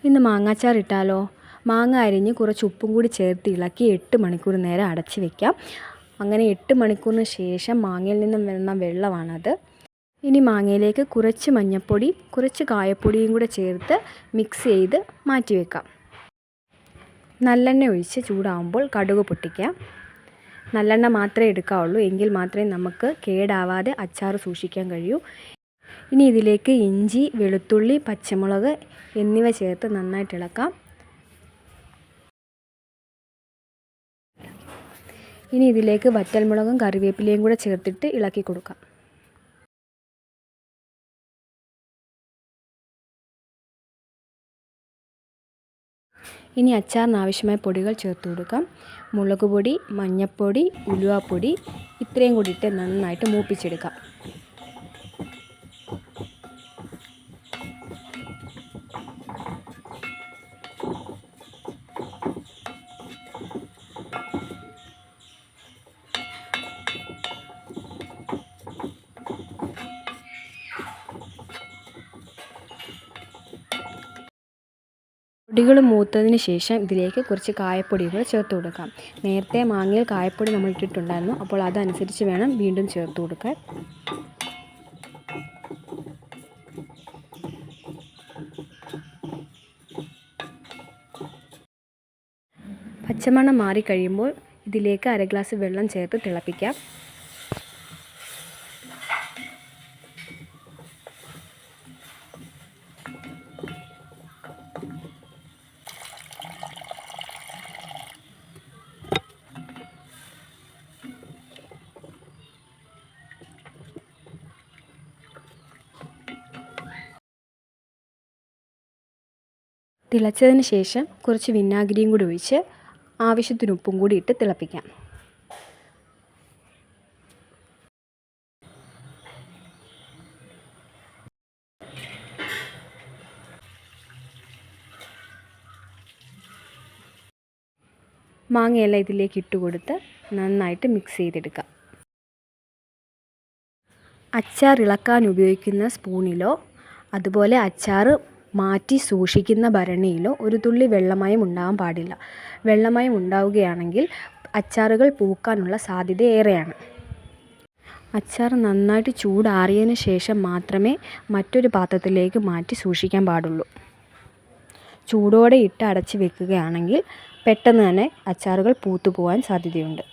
ഇന്ന് മാങ്ങാച്ചാർ ഇട്ടാലോ? മാങ്ങ അരിഞ്ഞ് കുറച്ച് ഉപ്പും കൂടി ചേർത്ത് ഇളക്കി 8 മണിക്കൂർ നേരം അടച്ച് വെക്കാം. അങ്ങനെ 8 മണിക്കൂറിന് ശേഷം മാങ്ങയിൽ നിന്നും വരുന്ന വെള്ളമാണത്. ഇനി മാങ്ങയിലേക്ക് കുറച്ച് മഞ്ഞൾപ്പൊടി, കുറച്ച് കായപ്പൊടിയും കൂടെ ചേർത്ത് മിക്സ് ചെയ്ത് മാറ്റി വെക്കാം. നല്ലെണ്ണ ഒഴിച്ച് ചൂടാവുമ്പോൾ കടുക് പൊട്ടിക്കാം. നല്ലെണ്ണ മാത്രമേ എടുക്കാവുള്ളൂ, എങ്കിൽ മാത്രമേ നമുക്ക് കേടാവാതെ അച്ചാർ സൂക്ഷിക്കാൻ കഴിയൂ. ഇനി ഇതിലേക്ക് ഇഞ്ചി, വെളുത്തുള്ളി, പച്ചമുളക് എന്നിവ ചേർത്ത് നന്നായിട്ട് ഇളക്കാം. ഇനി ഇതിലേക്ക് വറ്റൽമുളകും കറിവേപ്പിലയും കൂടെ ചേർത്തിട്ട് ഇളക്കി കൊടുക്കാം. ഇനി അച്ചാറിന് ആവശ്യമായ പൊടികൾ ചേർത്ത് കൊടുക്കാം. മുളക് പൊടി, മഞ്ഞൾപ്പൊടി, ഉലുവാപ്പൊടി ഇത്രയും കൂടി ഇട്ട് നന്നായിട്ട് മൂപ്പിച്ചെടുക്കാം. പൊടികൾ മൂത്തതിന് ശേഷം ഇതിലേക്ക് കുറച്ച് കായപ്പൊടി കൂടെ ചേർത്ത് കൊടുക്കാം. നേരത്തെ മാങ്ങയിൽ കായപ്പൊടി നമ്മൾ ഇട്ടിട്ടുണ്ടായിരുന്നു, അപ്പോൾ അതനുസരിച്ച് വേണം വീണ്ടും ചേർത്ത് കൊടുക്കാൻ. പച്ചമണം മാറിക്കഴിയുമ്പോൾ ഇതിലേക്ക് 1/2 ഗ്ലാസ് വെള്ളം ചേർത്ത് തിളപ്പിക്കാം. തിളച്ചതിന് ശേഷം കുറച്ച് വിനാഗിരിയും കൂടി ഒഴിച്ച് ആവശ്യത്തിന് ഉപ്പും കൂടി ഇട്ട് തിളപ്പിക്കാം. മാങ്ങയെല്ലാം ഇതിലേക്ക് ഇട്ട് കൊടുത്ത് നന്നായിട്ട് മിക്സ് ചെയ്തെടുക്കാം. അച്ചാർ ഇളക്കാൻ ഉപയോഗിക്കുന്ന സ്പൂണിലോ അതുപോലെ അച്ചാർ മാറ്റി സൂക്ഷിക്കുന്ന ഭരണിയിലോ ഒരു തുള്ളി വെള്ളമയം ഉണ്ടാകാൻ പാടില്ല. വെള്ളമയം ഉണ്ടാവുകയാണെങ്കിൽ അച്ചാറുകൾ പൂക്കാനുള്ള സാധ്യത ഏറെയാണ്. അച്ചാർ നന്നായിട്ട് ചൂടാറിയതിന് ശേഷം മാത്രമേ മറ്റൊരു പാത്രത്തിലേക്ക് മാറ്റി സൂക്ഷിക്കാൻ പാടുള്ളൂ. ചൂടോടെ ഇട്ട് അടച്ച് വെക്കുകയാണെങ്കിൽ പെട്ടെന്ന് തന്നെ അച്ചാറുകൾ പൂത്തു പോകാൻ സാധ്യതയുണ്ട്.